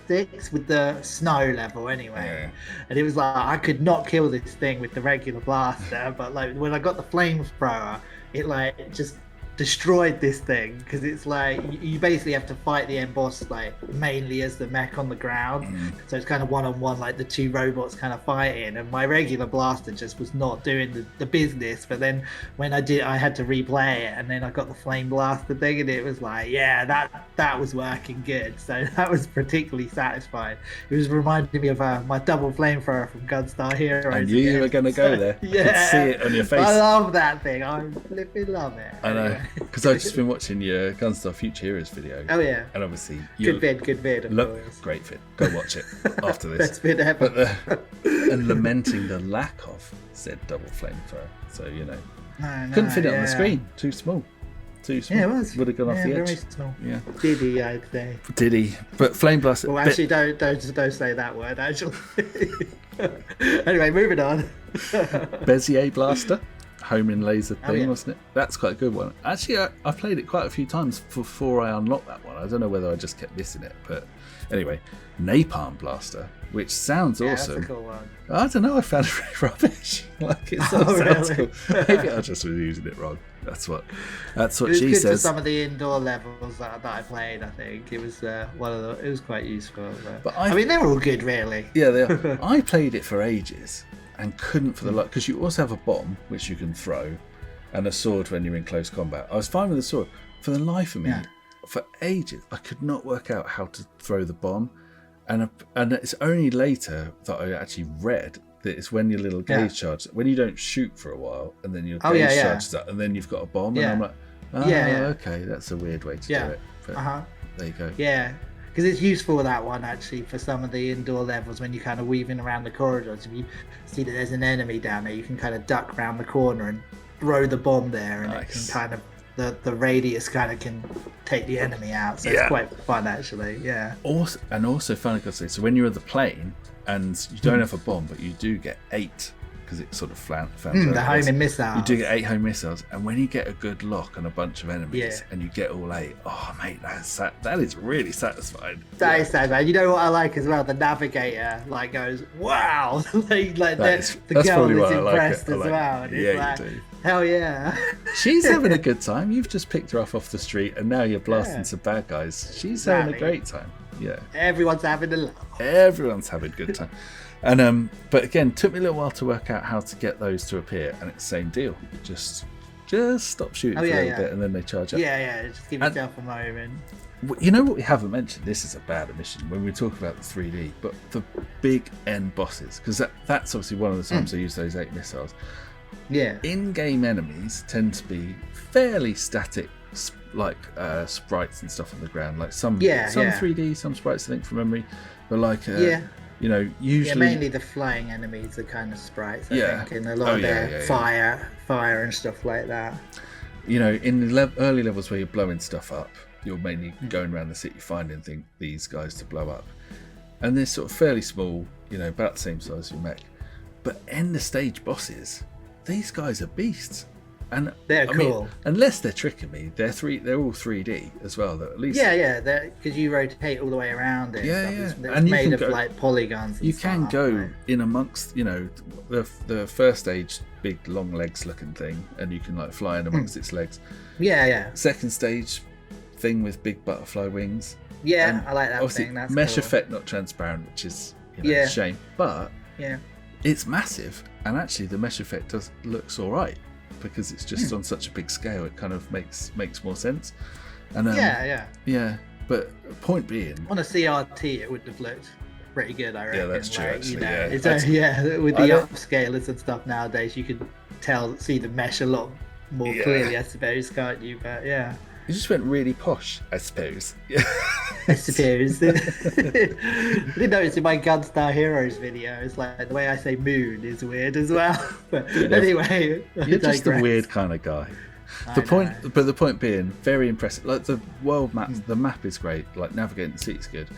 6 with the snow level anyway. Yeah. And it was like I could not kill this thing with the regular blaster, but like when I got the flamethrower, it like just destroyed this thing, because it's like you basically have to fight the end boss like mainly as the mech on the ground. So it's kind of one-on-one, like the two robots kind of fighting, and my regular blaster just was not doing the business. But then when I had to replay it, and then I got the flame blaster thing, and it was like, yeah, that was working good. So that was particularly satisfying. It was reminding me of my double flamethrower from Gunstar Heroes. I knew you were going to go there. Yeah, I could see it on your face. I love that thing. I flipping love it. I know, because I've just been watching your Gunstar Future Heroes video. Oh yeah. And obviously, Good vid, of course. Great vid. Go watch it after this. Best vid ever. But and lamenting the lack of said double flamethrower. So couldn't fit it on the screen. Too small. Yeah, it was. Would have gone off the very edge. small. Yeah. Did he? I'd say. Did he? But flame blaster. Well, actually, don't say that word. Actually. Anyway, moving on. Bezier blaster. Homing laser thing, wasn't it? That's quite a good one. Actually, I played it quite a few times before I unlocked that one. I don't know whether I just kept missing it, but anyway, napalm blaster, which sounds awesome. That's a cool one. I don't know. I found it really rubbish. Like it sounds cool. Maybe I just was using it wrong. That's what she good says. For some of the indoor levels that I played, I think it was it was quite useful. But I mean, they're all good, really. Yeah, they are. I played it for ages and couldn't for the luck, because you also have a bomb which you can throw and a sword when you're in close combat. I was fine with the sword. For the life of me, for ages, I could not work out how to throw the bomb, and it's only later that I actually read that it's when your little gauge charges, when you don't shoot for a while, and then your gauge charges up, and then you've got a bomb, and I'm like, okay, that's a weird way to do it. But there you go. Yeah. Because it's useful, that one, actually, for some of the indoor levels when you're kind of weaving around the corridors. If you see that there's an enemy down there, you can kind of duck around the corner and throw the bomb there, and it can kind of, the radius kind of can take the enemy out. So it's quite fun, actually, Also fun, I say, so when you're at the plane and you don't have a bomb, but you do get 8, because it's sort of the homing missiles. You do get 8 home missiles, and when you get a good lock on a bunch of enemies and you get all 8, oh mate, that is really satisfying. That is satisfying. You know what I like as well? The navigator goes, wow! the girl is impressed as well. And it's you do. Hell yeah! She's having a good time. You've just picked her off the street, and now you're blasting some bad guys. She's having a great time. Yeah. Everyone's having a laugh. Everyone's having a good time. And but again, took me a little while to work out how to get those to appear, and it's the same deal. Just stop shooting for a little bit, and then they charge up. Yeah. Just give yourself a moment. You know what we haven't mentioned? This is a bad omission when we talk about the 3D, but the big end bosses, because that's obviously one of the times they use those 8 missiles. Yeah. In-game enemies tend to be fairly static, like sprites and stuff on the ground. Like some 3D, some sprites, I think, from memory, but usually mainly the flying enemies are kind of sprites, I think, and a lot of their fire and stuff like that. In the early levels where you're blowing stuff up, you're mainly going around the city finding these guys to blow up, and they're sort of fairly small, about the same size as your mech. But end of stage bosses, these guys are beasts, And they're I mean, cool. unless they're tricking me, they're all 3D as well. Though, at least. Yeah, because you rotate all the way around it. Yeah, and stuff. yeah. It's And you made can of go- like polygons. And You stuff, can go right? in amongst, the first stage, big long legs looking thing, and you can like fly in amongst its legs. Yeah. Second stage thing with big butterfly wings. Yeah, And I like that obviously, thing. That's mesh cool. effect, not transparent, which is Yeah. a shame. But Yeah. it's massive, and actually the mesh effect looks all right because it's just on such a big scale. It kind of makes more sense. And yeah. But point being, On a CRT, it would have looked pretty good, I reckon. Yeah, that's true, Like, actually, it's yeah. with I the don't- upscalers and stuff nowadays, you could see the mesh a lot more Yeah. clearly, I suppose, can't you? But yeah. you just went really posh, I suppose. I suppose. I did notice in my Gunstar Heroes video, it's like the way I say moon is weird as well. But anyway, You're just a digress. weird kind of guy. I The know. point being, very impressive. Like the world map, the map is great. Like navigating the seat's good,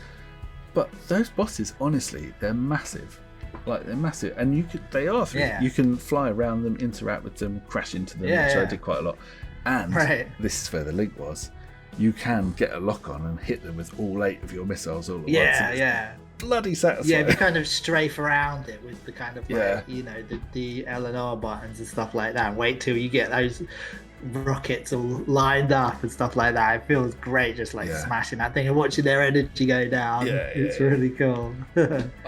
but those bosses, honestly, they're massive. Like they're massive, and they are. Yeah. You can fly around them, interact with them, crash into them, Yeah, which I yeah. did quite a lot. And Right. this is where the link was. You can get a lock on and hit them with all 8 of your missiles all at once. Yeah, and it's yeah. bloody Yeah, satisfying. you kind of strafe around it with the kind of Yeah. like, the L and R buttons and stuff like that. And wait till you get those rockets all lined up and stuff like that. It feels great just like Yeah. smashing that thing and watching their energy go down. Yeah, It's yeah. really cool.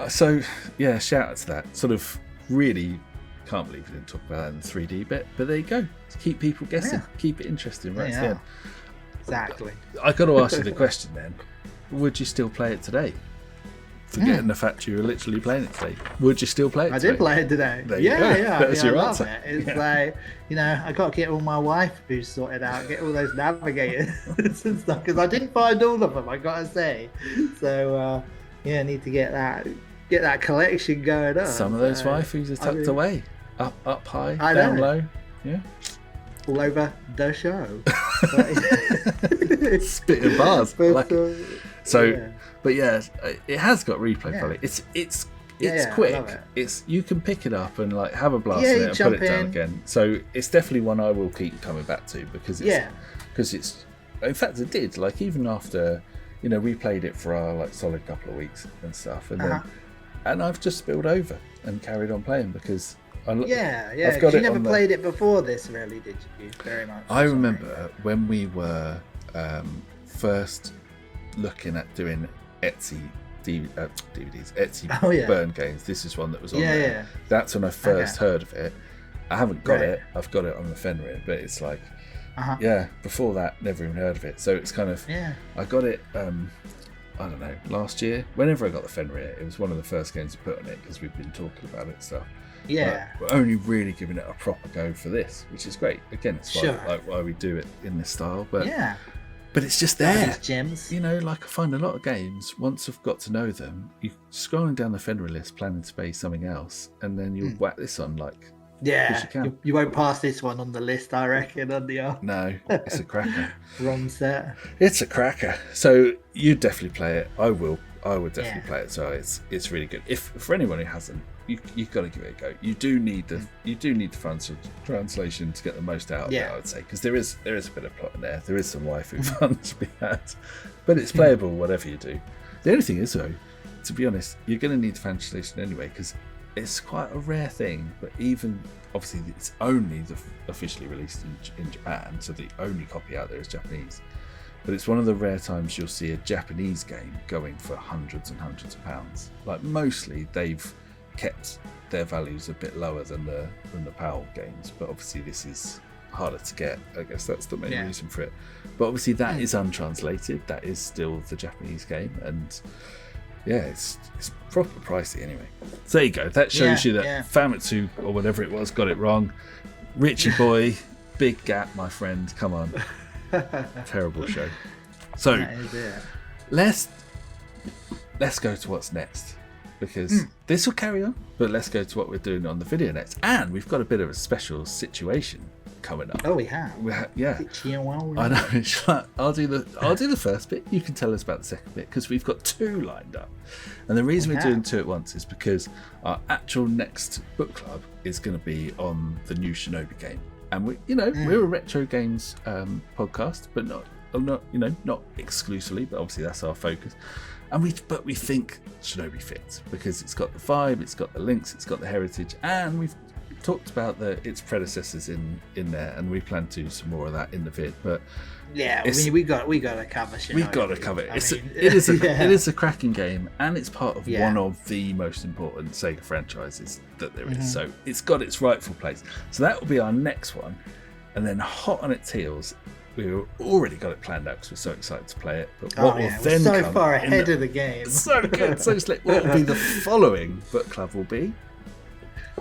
So yeah, shout out to that. Sort of really can't believe we didn't talk about that in the 3D bit, but there you go. Keep people guessing. Yeah. Keep it interesting right Yeah. to the end. Exactly. I got to ask you the question then. Would you still play it today? Forgetting the fact you were literally playing it today. Would you still play it I today? did play it today. There you go. Yeah. That's your I love answer. it. It's Yeah. like, I got to get all my WAIFUS sorted out, get all those navigators and stuff, because I didn't find all of them, I got to say. So, I need to get that collection going on. Some of those So, waifus are tucked I mean, away. Up high, I down know. low. Yeah. all over the show. Spitting bars. I like it. So, yeah. but yeah, it has got replay Yeah. value. It's Yeah, I quick. love it. It's you can pick it up and like have a blast Yeah, in you it and put it jump down in. again. So it's definitely one I will keep coming back to because it's in fact it did like even after we played it for our like solid couple of weeks and stuff and then and I've just spilled over and carried on playing because I've got 'cause you it never on the- played it before this, really, did you? Very much. I remember when we were first looking at doing Etsy DVDs, Etsy Oh, yeah. burn games. This is one that was on Yeah, there. yeah. That's when I first heard of it. I haven't got Right. it. I've got it on the Fenrir, but it's like, Uh-huh. yeah, before that, never even heard of it. So it's kind of, Yeah. I got it, I don't know, last year. Whenever I got the Fenrir, it was one of the first games to put on it because we've been talking about it and stuff. Yeah. But we're only really giving it a proper go for this, which is great. Again, it's Sure. why we do it in this style. But Yeah. but it's just there. These gems. Like I find a lot of games, once I've got to know them, you're scrolling down the Fenrir list planning to play something else, and then you'll whack this on like, Yeah. you can. You won't pass this one on the list, I reckon, on the no, it's a cracker. ROM set. It's a cracker. So you definitely play it. I would definitely Yeah. play it. So it's really good. If for anyone who hasn't, you've got to give it a go. You do need the translation to get the most out of it, I would say, because there is a bit of plot in there. There is some waifu fun to be had, but it's playable whatever you do. The only thing is though, to be honest, you're going to need the translation anyway because it's quite a rare thing. But even obviously it's only officially released in Japan, so the only copy out there is Japanese. But it's one of the rare times you'll see a Japanese game going for hundreds and hundreds of pounds. Like mostly they've kept their values a bit lower than the PAL games, but obviously this is harder to get. I guess that's the main reason for it. But obviously that is untranslated. That is still the Japanese game, and it's proper pricey anyway. So there you go. That shows you that Famitsu or whatever it was got it wrong. Richie boy, big gap, my friend. Come on. Terrible show. So That is it. let's go to what's next, because this will carry on, but let's go to what we're doing on the video next. And we've got a bit of a special situation coming up. Oh, we have. Yeah, I know. It's like, I'll do the first bit. You can tell us about the second bit because we've got two lined up. And the reason we're doing two at once is because our actual next book club is going to be on the new Shinobi game. And we're a retro games podcast, but not exclusively, but obviously that's our focus. And we think Shinobi fits because it's got the vibe, it's got the links, it's got the heritage, and we've talked about its predecessors in there, and we plan to do some more of that in the vid. But yeah, we got to cover Shinobi. We got to cover it. It is a cracking game, and it's part of one of the most important Sega franchises that there is. So it's got its rightful place. So that will be our next one, and then hot on its heels. We've already got it planned out because we're so excited to play it. But what will then we're so come far ahead of the game. So good, so slick. What will be the following book club will be?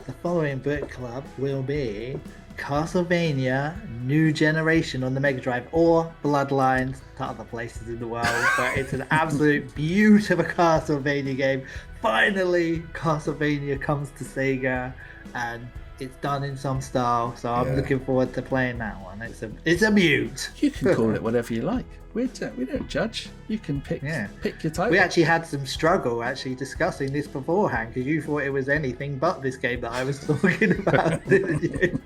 The following book club will be Castlevania New Generation on the Mega Drive, or Bloodlines to other places in the world. But it's an absolute beautiful Castlevania game. Finally, Castlevania comes to Sega, and it's done in some style. So I'm looking forward to playing that one. It's a beaut. You can call it whatever you like. We don't judge. You can pick your title. We actually had some struggle discussing this beforehand because you thought it was anything but this game that I was talking about, didn't you?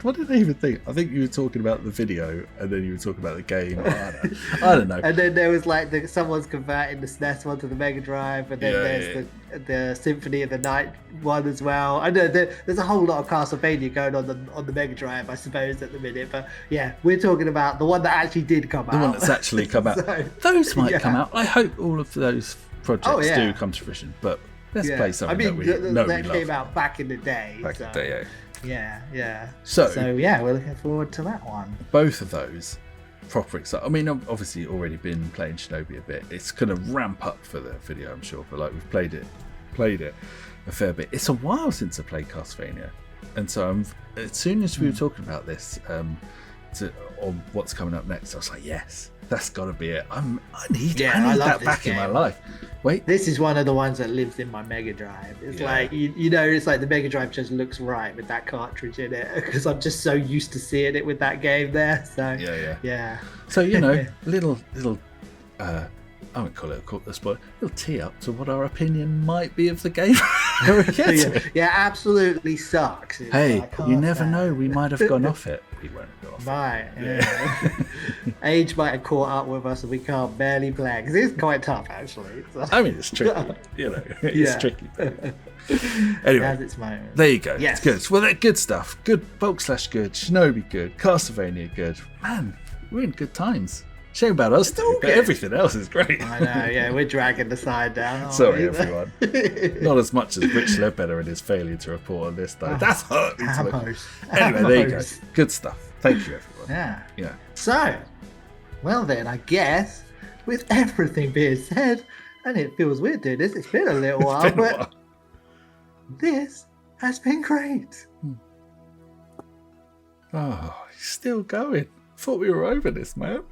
What did I even think? I think you were talking about the video and then you were talking about the game. I don't know. And then there was like someone's converting the SNES one to the Mega Drive, and then there's the Symphony of the Night one as well. I know there's a whole lot of Castlevania going on the Mega Drive, I suppose, at the minute. But yeah, we're talking about the one that actually did come out. The one that's actually come out. So, those might come out. I hope all of those projects do come to fruition. But let's play something that came out back in the day. Back in the day, yeah. So yeah, we're looking forward to that one. Both of those proper exciting. I mean, I've obviously already been playing Shinobi a bit. It's going to ramp up for the video, I'm sure. But like we've played it a fair bit. It's a while since I played Castlevania, and so as soon as we were talking about this, on what's coming up next, I was like, yes, that's got to be it. I need that back in my life. Wait, this is one of the ones that lives in my Mega Drive. It's like it's like the Mega Drive just looks right with that cartridge in it because I'm just so used to seeing it with that game there. So yeah. So little I won't call it a spoiler. Little tee up to what our opinion might be of the game. Absolutely sucks. Hey, you never know. We might have gone off it. We won't go off. Right. Yeah. Age might have caught up with us, and we can't barely play because it's quite tough, actually. So. I mean, it's tricky. It's tricky. Anyway, it has its moments. There you go. Yes. It's good. Well, they're good stuff. Good bulk / good. Shinobi good. Castlevania good. Man, we're in good times. Shame about us too, but everything else is great. I know, we're dragging the side down. Sorry, everyone. Not as much as Rich Ledbetter and his failure to report on this, though. That's hurt. Anyway, there you go. Good stuff. Thank you, everyone. Yeah. So, well then, I guess, with everything being said, and it feels weird doing this, it's been a little while, but this has been great. Oh, he's still going. Thought we were over this, man.